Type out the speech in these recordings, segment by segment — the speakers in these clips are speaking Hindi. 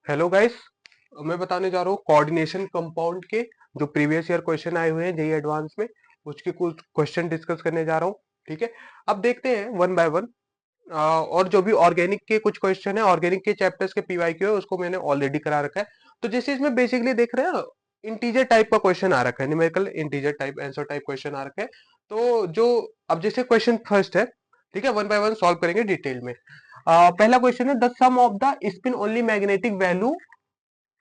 Hello guys. मैं बताने जा रहा हूँ कोऑर्डिनेशन कंपाउंड के जो प्रीवियस ईयर क्वेश्चन आए हुए हैं जेई एडवांस में, उसके कुछ क्वेश्चन डिस्कस करने जा रहा हूँ। ठीक है, अब देखते हैं वन बाय वन। और जो भी ऑर्गेनिक के कुछ क्वेश्चन है, ऑर्गेनिक के चैप्टर्स के पीवाईक्यू है, उसको मैंने ऑलरेडी करा रखा है। तो जैसे इसमें बेसिकली देख रहे हैं, इंटीजर टाइप का क्वेश्चन आ रखा है, numerical integer type answer type question आ रखा है। तो जो अब जैसे क्वेश्चन फर्स्ट है, ठीक है, वन बाय वन सॉल्व करेंगे डिटेल में। पहला क्वेश्चन है the sum of the spin only magnetic value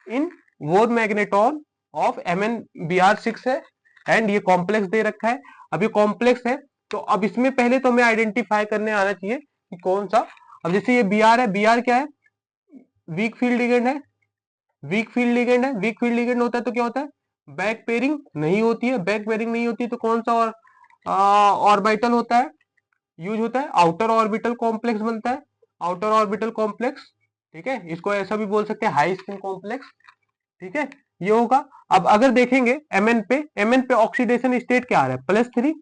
in Bohr magneton of MnBr6 है, एंड ये कॉम्प्लेक्स दे रखा है। अब ये कॉम्प्लेक्स है, तो अब इसमें पहले तो हमें आइडेंटिफाई करने आना चाहिए कि कौन सा। अब जैसे ये Br है, Br क्या है? वीक फील्ड लिगेंड है। वीक फील्ड लिगेंड है, वीक फील्ड लिगेंड होता है तो क्या होता है? बैक पेयरिंग नहीं होती है। बैक पेयरिंग नहीं होती है तो कौन सा और ऑर्बिटल होता है, यूज होता है? आउटर ऑर्बिटल कॉम्प्लेक्स बनता है, आउटर ऑर्बिटल कॉम्प्लेक्स। ठीक है, इसको ऐसा भी बोल सकते हैं, हाई स्पिन कॉम्प्लेक्स। ठीक है, ये होगा। अब अगर देखेंगे एमएन पे ऑक्सीडेशन स्टेट क्या आ रहा है? +3।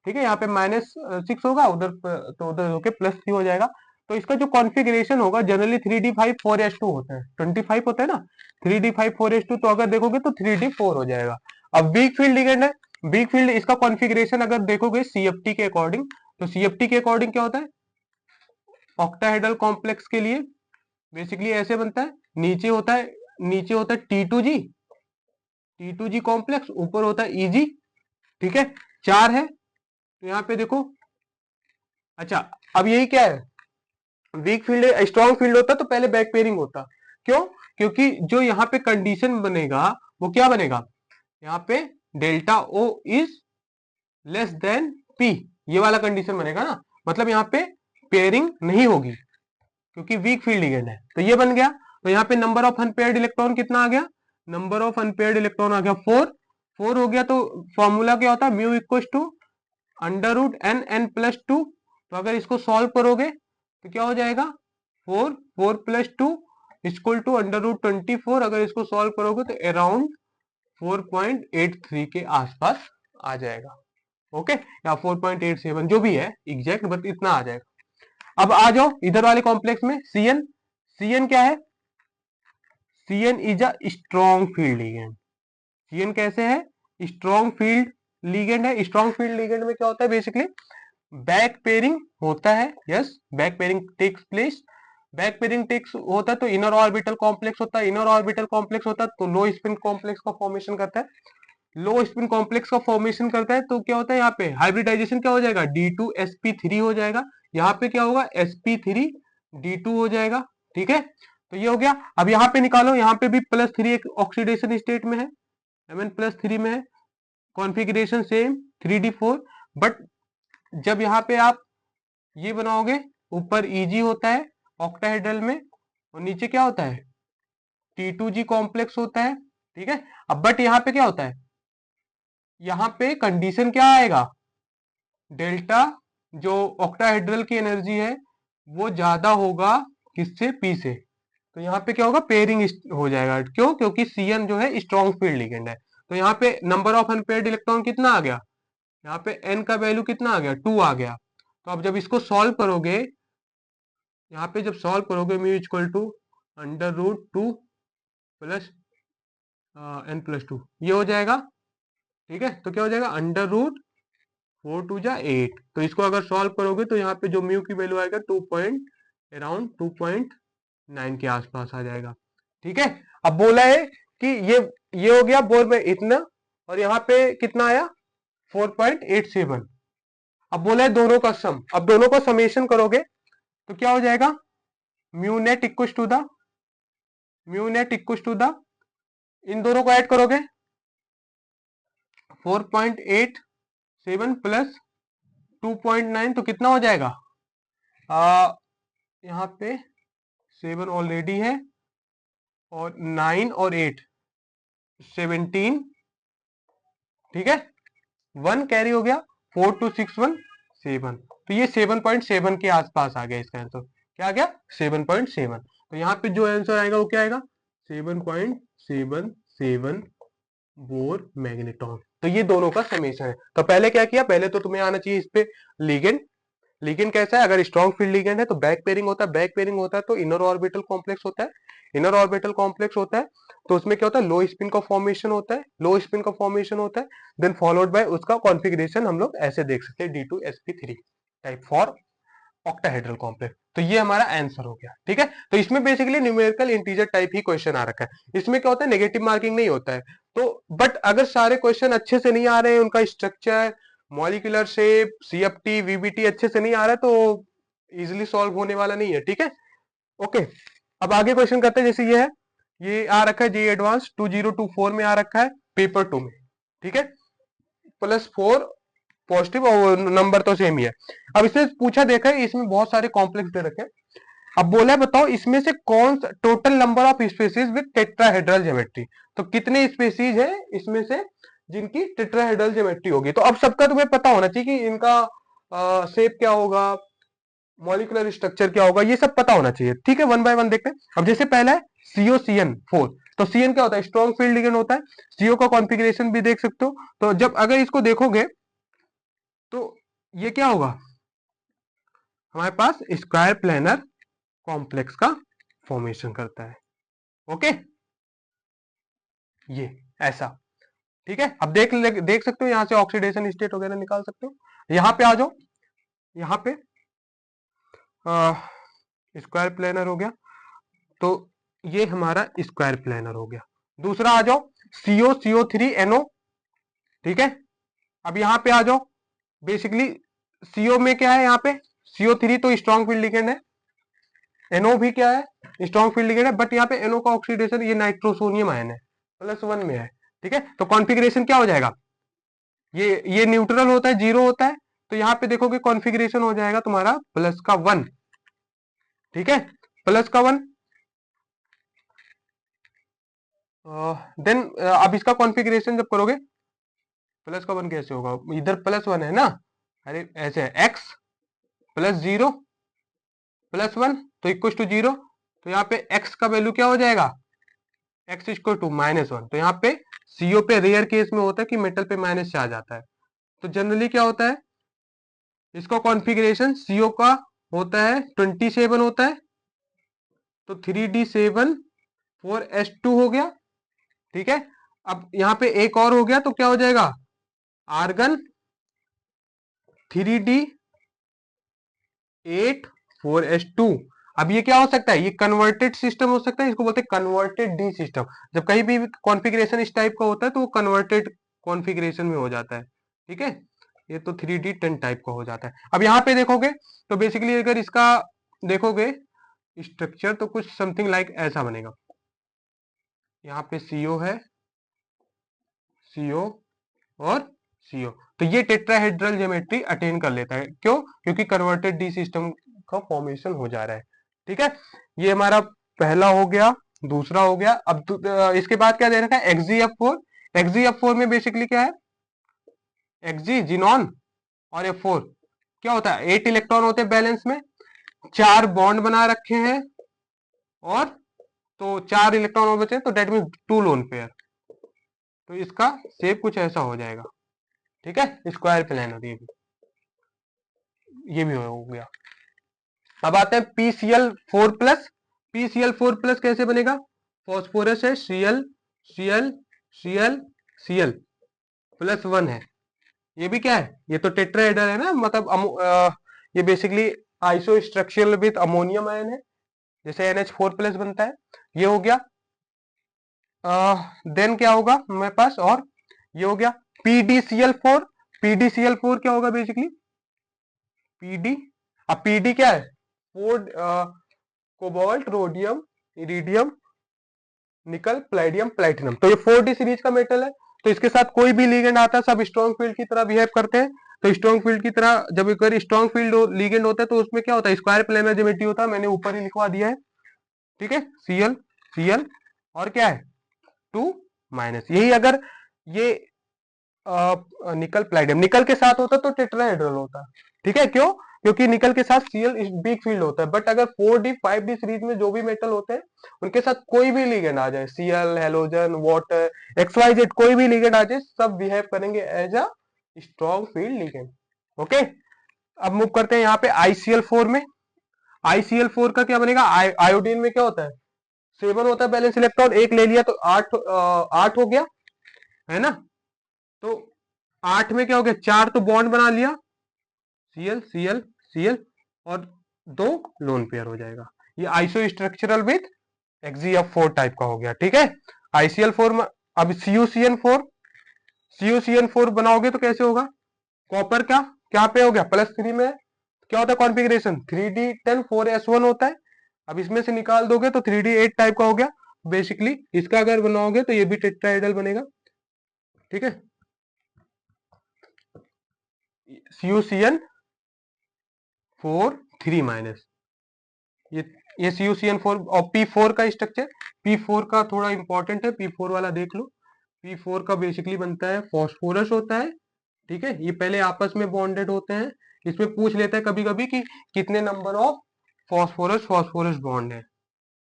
ठीक है, यहाँ पे -6 होगा, उधर तो उधर होके +3 हो जाएगा। तो इसका जो कॉन्फ़िगरेशन होगा जनरली 3d5 4s2 होता है, 25 होता है ना, 3d5 4s2। तो अगर देखोगे तो 3d4 हो जाएगा। अब वीक फील्ड लिगेंड है, वीक फील्ड इसका कॉन्फ़िगरेशन अगर देखोगे सीएफटी के अकॉर्डिंग, तो सीएफटी के अकॉर्डिंग क्या होता है? ऑक्टाहेड्रल कॉम्प्लेक्स के लिए बेसिकली ऐसे बनता है, नीचे होता है T2G कॉम्प्लेक्स, ऊपर होता है EG। ठीक है, 4 है तो यहाँ पे देखो। अच्छा, अब यही क्या है? वीक फील्ड स्ट्रॉन्ग फील्ड होता तो पहले बैक पेयरिंग होता। क्यों? क्योंकि जो यहाँ पे कंडीशन बनेगा वो क्या बनेगा? यहाँ पे delta O is less than P, ये वाला कंडीशन बनेगा ना। मतलब यहाँ पे पेयरिंग नहीं होगी क्योंकि वीक फील्ड लिगेंड है, तो ये बन गया। तो यहाँ पे नंबर ऑफ अनपेयर्ड इलेक्ट्रॉन कितना आ गया? नंबर ऑफ अनपेयर्ड इलेक्ट्रॉन आ गया 4। 4 हो गया तो फॉर्मूला क्या होता है? Mu equal to √n n+2। तो अगर इसको सॉल्व करोगे तो क्या हो जाएगा? 4 4+2 इक्वल टू √24। अगर इसको सॉल्व करोगे तो अराउंड 4.83 के आसपास आ जाएगा। ओके, या 4.87 जो भी है एग्जैक्ट, बट इतना आ जाएगा। अब आ जाओ इधर वाले कॉम्प्लेक्स में, सीएन। सीएन क्या है? CN is a strong field ligand. CN कैसे है? स्ट्रॉन्ग फील्ड लिगेंड है। स्ट्रॉन्ग फील्ड लिगेंड में क्या होता है? बेसिकली बैक पेयरिंग होता है। Yes, back pairing takes place. Back pairing takes होता है तो इनर ऑर्बिटल कॉम्प्लेक्स होता है। इनर ऑर्बिटल कॉम्प्लेक्स होता है तो लो स्पिन कॉम्प्लेक्स का फॉर्मेशन करता है। लो स्पिन कॉम्प्लेक्स का फॉर्मेशन करता है तो क्या होता है? यहाँ पे हाइब्रिडाइजेशन क्या हो जाएगा? D2sp3 हो जाएगा। यहाँ पे क्या होगा? sp3d2 हो जाएगा। ठीक है, तो ये हो गया। अब यहाँ पे निकालो, यहाँ पे भी +3 एक ऑक्सीडेशन स्टेट में है, Mn+3 में है। Configuration same 3d4। बट जब यहाँ पे आप ये बनाओगे, ऊपर Eg होता है ऑक्टाहेड्रल में, और नीचे क्या होता है? T2G कॉम्प्लेक्स होता है। ठीक है, अब बट यहाँ पे क्या होता है? यहाँ पे कंडीशन क्या आएगा? डेल्टा, जो ऑक्टाहेड्रल की एनर्जी है वो ज्यादा होगा किससे? पी से। तो यहाँ पे क्या होगा? पेयरिंग हो जाएगा। क्यों? क्योंकि सीएन जो है स्ट्रॉन्ग फील्ड लिगेंड है। तो यहाँ पे नंबर ऑफ अनपेयर्ड इलेक्ट्रॉन कितना आ गया? यहाँ पे एन का वैल्यू कितना आ गया? 2 आ गया। तो अब जब इसको सॉल्व करोगे, यहाँ पे जब सॉल्व करोगे, mu equal to √2 plus n+2, ये हो जाएगा। ठीक है, तो क्या हो जाएगा? √4 2 जा 8। तो इसको अगर सॉल्व करोगे तो यहाँ पे जो म्यू की वैल्यू आएगा अराउंड 2.9 के आसपास आ जाएगा। ठीक है, अब बोला है कि ये हो गया बोर में इतना, और यहाँ पे कितना आया? 4.87। अब बोला है दोनों का सम। अब दोनों का समेशन करोगे तो क्या हो जाएगा? Mu net equal to the इन दोनों को ऐड करोगे, 4.87 प्लस 2.9 तो कितना हो जाएगा? यहाँ पे 7 ऑलरेडी है, और 9 और 8 17। ठीक है, 1 कैरी हो गया, 4 2 6 1 7। तो ये 7.7 के आसपास आ गया इसका आंसर। क्या आ गया? 7.7। तो यहाँ पे जो आंसर आएगा वो क्या आएगा? 7.77 बोर मैग्नेटॉन। तो ये दोनों का समेशन है। तो पहले क्या किया? पहले तो तुम्हें आना चाहिए इस पे लिगेंड, लिगेंड कैसा है, अगर स्ट्रॉन्ग फील्ड लिगेंड है तो बैक पेयरिंग होता है, बैक पेयरिंग होता है तो इनर ऑर्बिटल कॉम्प्लेक्स होता है, इनर ऑर्बिटल कॉम्प्लेक्स होता है तो उसमें क्या होता है, लो स्पिन का फॉर्मेशन होता है, लो स्पिन का फॉर्मेशन होता है, देन फॉलोड बाय उसका कॉन्फ़िगरेशन हम लोग ऐसे देख सकते हैं D2sp3 type for octahedral complex. तो ये हमारा आंसर हो गया, ठीक है। तो इसमें बेसिकली न्यूमेरिकल इंटीजर टाइप ही क्वेश्चन आ रखा है, इसमें क्या होता है नेगेटिव मार्किंग नहीं होता है। तो बट अगर सारे क्वेश्चन अच्छे से नहीं आ रहे हैं, उनका structure, molecular shape, CFT, VBT अच्छे से नहीं आ रहा है तो इजिली सॉल्व होने वाला नहीं है, ठीक है। ओके, अब आगे क्वेश्चन करते हैं। जैसे ये है, ये आ रखा है जे एडवांस 2024 में आ रखा है पेपर 2 में, ठीक है, +4 पॉजिटिव और नंबर तो सेम ही है। अब इससे पूछा देखा है, इसमें बहुत सारे कॉम्प्लेक्स दे रखे हैं। अब बोला है बताओ इसमें से कौन सा total number of species with tetrahedral geometry, तो कितने स्पीसीज है इसमें से जिनकी टेट्राहेड्रल ज्योमेट्री होगी। तो अब सबका तुम्हें पता होना चाहिए कि इनका शेप क्या होगा, मॉलिक्यूलर स्ट्रक्चर क्या होगा, ये सब पता होना चाहिए, ठीक है। वन बाय वन देखते हैं। अब जैसे पहला है COCN4, तो CN क्या होता है, स्ट्रॉन्ग फील्ड लिगेंड होता है। CO का कॉन्फ़िगरेशन भी देख सकते हो। तो जब अगर इसको देखोगे तो ये क्या होगा, हमारे पास स्क्वायर प्लेनर कॉम्प्लेक्स का फॉर्मेशन करता है। ओके, ये ऐसा, ठीक है। अब देख सकते हो, यहां से ऑक्सीडेशन स्टेट वगैरह निकाल सकते हो। यहां पे आ जाओ, यहां पे स्क्वायर प्लेनर हो गया, तो ये हमारा स्क्वायर प्लेनर हो गया। दूसरा आ जाओ CO3NO, ठीक है। अब यहां पे आ जाओ, बेसिकली CO में क्या है, यहाँ पे CO3 तो स्ट्रॉन्ग फील्ड लिगेंड है, NO भी क्या है स्ट्रॉन्ग फील्ड लिगेंड है, बट यहाँ पे NO का ऑक्सीडेशन ये नाइट्रोसोनियम आयन है, +1 में है, ठीक है। तो कॉन्फ़िगरेशन क्या हो जाएगा, ये न्यूट्रल होता है, 0 होता है, तो यहाँ पे देखोगे कॉन्फ़िगरेशन हो जाएगा तुम्हारा +1, ठीक है, +1। देन अब इसका कॉन्फ़िगरेशन जब करोगे, +1 कैसे होगा, इधर +1 है ना, अरे ऐसे है x +0 +1 तो =0, तो यहाँ पे x का वैल्यू क्या हो जाएगा, x =-1। तो यहाँ पे CO पे रेयर केस में होता है कि मेटल पे माइनस से आ जाता है, तो जनरली क्या होता है, इसका कॉन्फ़िगरेशन CO का होता है 27 होता है, तो 3d7 4s2 हो गया, ठीक है। अब यहाँ पे एक और हो गया, तो क्या हो जाएगा, आर्गन 3d8 4s2। अब ये क्या हो सकता है, ये कन्वर्टेड सिस्टम हो सकता है, इसको बोलते हैं कन्वर्टेड डी सिस्टम। जब कहीं भी कॉन्फ़िगरेशन इस टाइप का होता है तो वो कन्वर्टेड कॉन्फ़िगरेशन में हो जाता है, ठीक है। ये तो 3d10 टाइप का हो जाता है। अब यहाँ पे देखोगे तो बेसिकली अगर इसका देखोगे स्ट्रक्चर तो कुछ समथिंग लाइक ऐसा बनेगा। यहाँ पे CO है, CO और CO, तो ये टेट्राहेड्रल ज्योमेट्री अटेन कर लेता है, क्यों, क्योंकि कन्वर्टेड डी सिस्टम का फॉर्मेशन हो जा रहा है, ठीक है। ये हमारा पहला हो गया, दूसरा हो गया। अब इसके बाद क्या दे रखा है, XgF4। XgF4 में बेसिकली क्या है, Xg जिनॉन और F4 क्या होता है, 8 इलेक्ट्रॉन होते हैं बैलेंस में, 4 बॉन्ड बना रखे हैं, और तो 4 इलेक्ट्रॉन और बचे हैं, तो डेट मीन 2 लोन पेयर। तो इसका शेप कुछ ऐसा हो जाएगा, ठीक है, स्क्वायर प्लेनर। ये भी हो गया। अब आते हैं PCl4+। PCl4+ कैसे बनेगा, फॉस्फोरस है, Cl Cl Cl Cl +1 है, ये भी क्या है, ये तो टेट्राहेड्रल है ना, मतलब ये basically iso structural with ammonium ion है, जैसे NH4+ बनता है, ये हो गया। देन क्या होगा हमारे पास, और ये हो गया PdCl4। PdCl4 क्या होगा बेसिकली, PD, अब PD क्या है, फोर कोबाल्ट, रोडियम, इरिडियम, निकल, प्लैडियम, प्लैटिनम, तो ये 4d सीरीज का मेटल है। तो इसके साथ कोई भी लिगेंड आता है सब स्ट्रॉन्ग फील्ड की तरह बिहेव करते हैं। तो स्ट्रॉन्ग फील्ड की तरह जब एक स्ट्रॉन्ग फील्ड लिगेंड होता है तो उसमें क्या होता है, स्क्वायर प्लेनर ज्योमेट्री होता है, मैंने ऊपर ही लिखवा दिया है, ठीक है। Cl Cl और क्या है 2-, यही अगर ये निकल प्लैटिनम निकल के साथ होता तो टेट्राहेड्रल होता, ठीक है, क्यों, क्योंकि निकल के साथ Cl वीक फील्ड होता है। बट अगर 4d 5d सीरीज में जो भी मेटल होते हैं उनके साथ कोई भी लिगेंड आ जाए, Cl, हेलोजन, वाटर, XYZ, कोई भी लिगेंड आ जाए, सब बिहेव करेंगे as a strong field ligand. Okay, अब मूव करते हैं यहाँ पे ICl4 में। ICl4 का क्या बनेगा, आयोडीन में क्या होता है, 7 होता है बैलेंस इलेक्ट्रॉन, एक ले लिया तो 8 हो गया, है ना। तो 8 में क्या हो गया, 4 तो बॉन्ड बना लिया, Cl Cl Cl, और 2 लोन पेयर हो जाएगा। ये iso structural with XeF4 type का हो गया, ठीक है। ICl4 में अब CuCN4 बनाओगे तो कैसे होगा, कॉपर का क्या पे हो गया, +3 में क्या होता है कॉन्फ़िगरेशन, 3D10 4s1 होता है। अब इसमें से निकाल दोगे तो 3D8 टाइप का हो गया। बेसिकली इसका अगर बनाओगे तो ये भी टेट्राहेड्रल बनेगा, ठीक है। CuCN4 3- ये CuCN4 और P4 का स्ट्रक्चर, P4 का थोड़ा इंपॉर्टेंट है, P4 वाला देख लो। P4 का बेसिकली बनता है, फॉस्फोरस होता है, ठीक है। ये पहले आपस में बॉन्डेड होते हैं। इसमें पूछ लेता है कभी कभी कि कितने number of phosphorus phosphorus bond है,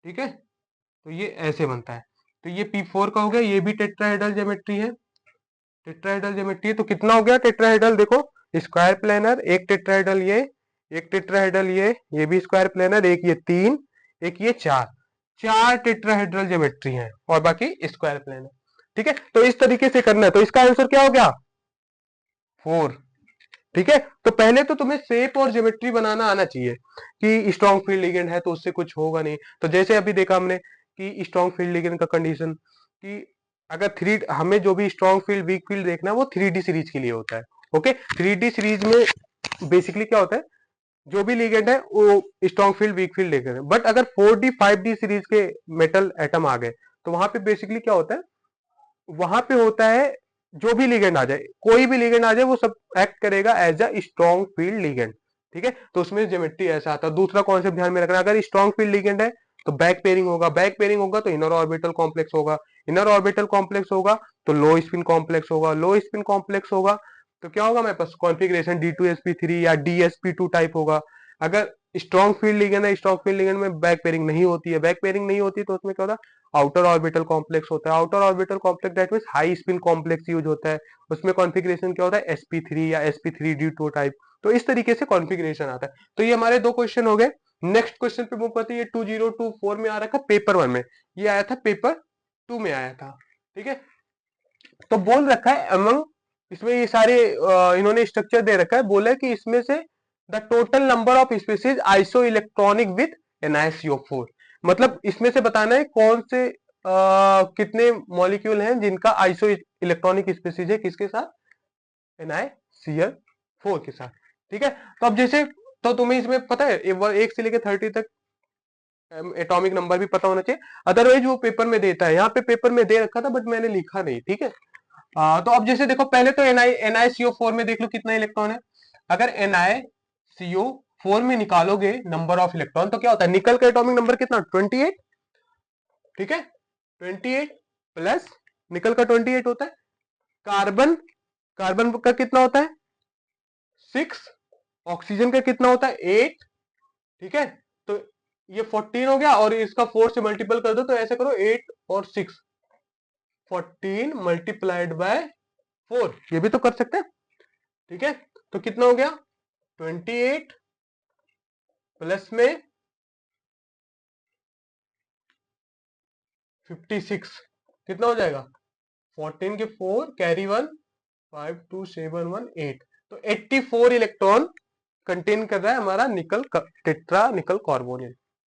ठीक है। तो ये ऐसे बनता है। तो ये P4 का हो गया, ये भी टेट्राहेड्रल ज्योमेट्री है, टेट्राहेड्रल ज्योमेट्री है। तो कितना हो गया टेट्राहेड्रल, देखो स्क्वायर प्लेनर, एक टेट्राहेड्रल ये, एक टेट्राहेड्रल ये भी स्क्वायर प्लेनर, एक ये 3, एक ये 4, 4 टेट्राहेड्रल ज्योमेट्री है और बाकी स्क्वायर प्लेनर, ठीक है। तो इस तरीके से करना है। तो इसका आंसर क्या हो गया, 4, ठीक है। तो पहले तो तुम्हें शेप और ज्योमेट्री बनाना आना चाहिए कि स्ट्रॉन्ग फील्ड लिगेंड है तो उससे कुछ होगा नहीं। तो जैसे अभी देखा हमने कि स्ट्रॉन्ग फील्ड लिगेंड का कंडीशन, कि अगर हमें जो भी स्ट्रॉन्ग फील्ड वीक फील्ड देखना है वो 3D सीरीज के लिए होता है, ओके। 3D सीरीज में बेसिकली क्या होता है, जो भी लिगेंड है वो स्ट्रॉन्ग फील्ड वीक फील्ड देख रहे हैं। बट अगर 4D 5D सीरीज के मेटल एटम आ गए तो वहां पे बेसिकली क्या होता है, वहां पे होता है जो भी लिगेंड आ जाए, कोई भी लिगेंड आ जाए, वो सब एक्ट करेगा as a strong field ligand, ठीक है। तो उसमें ज्योमेट्री ऐसा आता है। दूसरा कॉन्सेप्ट ध्यान में रखना, अगर स्ट्रॉन्ग फील्ड लिगेंड है तो बैक पेयरिंग होगा, बैक पेयरिंग होगा तो इनर ऑर्बिटल कॉम्प्लेक्स होगा, इनर ऑर्बिटल कॉम्प्लेक्स होगा तो लो स्पिन कॉम्प्लेक्स होगा, लो स्पिन कॉम्प्लेक्स होगा तो क्या होगा हमारे पास, कॉन्फिग्रेशन D2sp3 या DsP2 टाइप होगा। अगर स्ट्रॉन्ग फील्ड लिगेंड है, स्ट्रॉन्ग फील्ड लिगेंड में बैक पेयरिंग नहीं होती है, बैक पेयरिंग नहीं होती तो उसमें क्या होता है, आउटर ऑर्बिटल कॉम्प्लेक्स होता है। Outer orbital complex that means high spin complex use होता है, उसमें कॉन्फ़िगरेशन क्या होता है, sp3 या sp3d2 टाइप। तो इस तरीके से कॉन्फ़िगरेशन आता है। तो ये हमारे 2 क्वेश्चन हो गए। नेक्स्ट क्वेश्चन पे मूव करते हैं। ये 2024 में आ रखा, पेपर 1 में, ये आया था पेपर 2 में आया था, ठीक है। तो बोल रखा है अमंग, इसमें ये सारे इन्होंने स्ट्रक्चर दे रखा है, बोला है कि इसमें से the total number of species iso electronic with NiCO4, मतलब इसमें से बताना है कौन से कितने मॉलिक्यूल हैं जिनका आइसो इलेक्ट्रॉनिक स्पीसीज है किसके साथ, NiCl4 के साथ, ठीक है। तो अब जैसे, तो तुम्हें इसमें पता है 1 से लेकर 30 तक एटॉमिक नंबर भी पता होना चाहिए, अदरवाइज वो पेपर में देता है। यहाँ पे पेपर में दे रखा था बट मैंने लिखा नहीं, ठीक है। तो अब जैसे देखो, पहले तो NiCO4 में देख लो कितना इलेक्ट्रॉन है। अगर NiCO4 में निकालोगे नंबर ऑफ इलेक्ट्रॉन तो क्या होता है, निकल का एटॉमिक नंबर कितना, 28, ठीक है। 28 प्लस निकल का 28 होता है, कार्बन, कार्बन का कितना होता है 6, ऑक्सीजन का कितना होता है 8, ठीक है। तो ये 14 हो गया और इसका 4 से मल्टीपल कर दो, तो ऐसे करो 8 और 6, 14 मल्टीप्लाइड बाय 4, ये भी तो कर सकते हैं, ठीक है। तो कितना हो गया 28 प्लस में 56, कितना हो जाएगा 14 के 4 कैरी 1, 5 2 7 1 8, तो 84 इलेक्ट्रॉन कंटेन कर रहा है हमारा निकल टेट्रा निकल कार्बोनिल,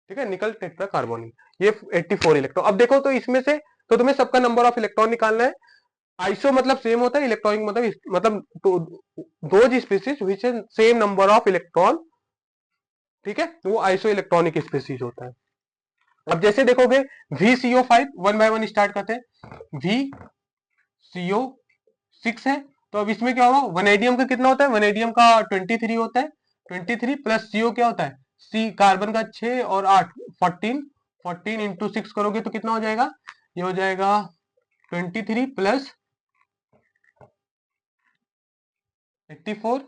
ठीक है, निकल टेट्रा कार्बोनिल, ये 84 इलेक्ट्रॉन। अब देखो तो इसमें से, तो तुम्हें सबका नंबर ऑफ इलेक्ट्रॉन निकालना है। आइसो मतलब सेम होता है, इलेक्ट्रॉनिक मतलब तो दो species which same number of electron, ठीक है, तो वो आइसो इलेक्ट्रॉनिक स्पीसीज होता है। अब जैसे देखोगे VCO5, 1 बाय 1 स्टार्ट करते हैं। VCO6 है, तो अब इसमें क्या होगा, वनेडियम का कितना होता है, वनेडियम का 23 होता है, 23 प्लस CO क्या होता है, C कार्बन का 6 और 8 14, 14 इंटू 6 करोगे तो कितना हो जाएगा, ये हो जाएगा 23 प्लस 84,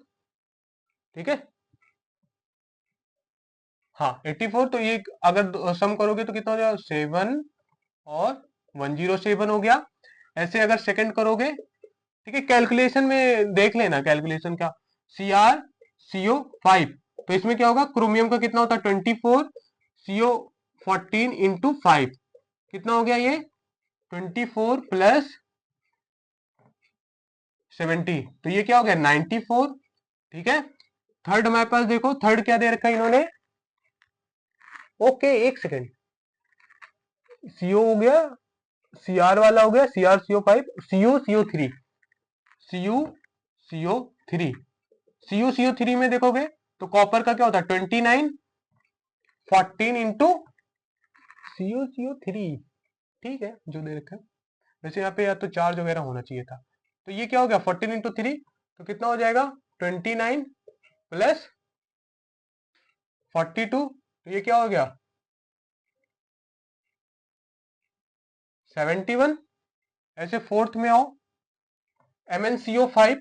ठीक है। हाँ 84, तो ये अगर सम करोगे तो कितना हो जाएगा 7 और 107 हो गया। ऐसे अगर सेकंड करोगे, ठीक है, कैलकुलेशन में देख लेना, कैलकुलेशन का CR CO5। तो इसमें क्या होगा, क्रोमियम का कितना होता है 24, CO14 इंटू 5 कितना हो गया ये 24 प्लस 70, तो ये क्या हो गया 94। ठीक है, थर्ड हमारे पास देखो, थर्ड क्या दे रखा है इन्होंने, ओके एक सेकेंड, CO हो गया, CR वाला हो गया, CR CO5, CO CO3, CU CO3, CU CO3 में देखोगे तो कॉपर का क्या होता है 29 14 इंटू CO CO3। ठीक है, जो दे रखा है, वैसे यहाँ पे या तो चार्ज वगैरह होना चाहिए था। तो ये क्या हो गया 14 इंटू 3, तो कितना हो जाएगा 29 प्लस 42, तो ये क्या हो गया 71। ऐसे फोर्थ में आओ, MnCO5,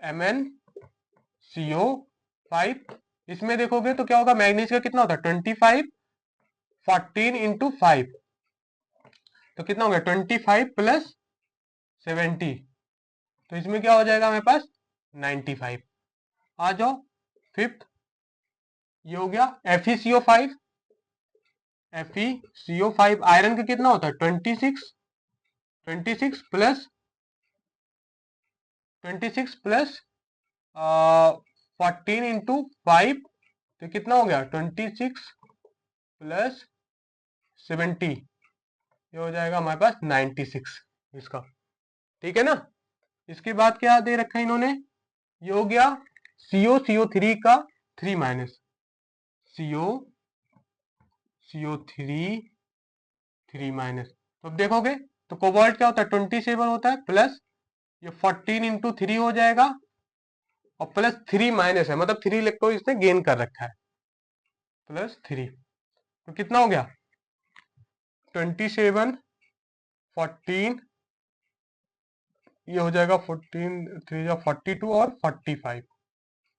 MnCO5, इसमें देखोगे तो क्या होगा, मैग्नीज का कितना होता है 25 14 इंटू 5, तो कितना हो गया 25 प्लस 70, तो इसमें क्या हो जाएगा हमारे पास 95। आ जाओ फिफ्थ, ये हो गया FeCO5, FeCO5 आयरन का कितना होता है 26 प्लस 14 इंटू 5, तो कितना हो गया 26 प्लस 70, ये हो जाएगा हमारे पास 96 इसका। ठीक है ना, इसके बाद क्या दे रखा है इन्होंने, ये हो गया CO3 का 3 माइनस, CO3 3 माइनस, तो अब देखोगे तो कोबाल्ट क्या होता है 27 होता है, प्लस ये 14 इंटू 3 हो जाएगा, और प्लस 3 माइनस है, मतलब 3 इलेक्ट्रॉन इसने गेन कर रखा है, प्लस 3, तो कितना हो गया 27 14, ये हो जाएगा 14 3 या 42 और 45।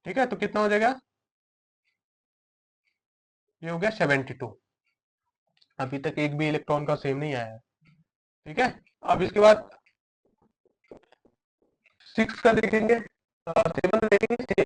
ठीक है, तो कितना हो जाएगा, ये हो गया 72। अभी तक एक भी इलेक्ट्रॉन का सेम नहीं आया है। ठीक है, अब इसके बाद 6 का देखेंगे, 7 देखेंगे,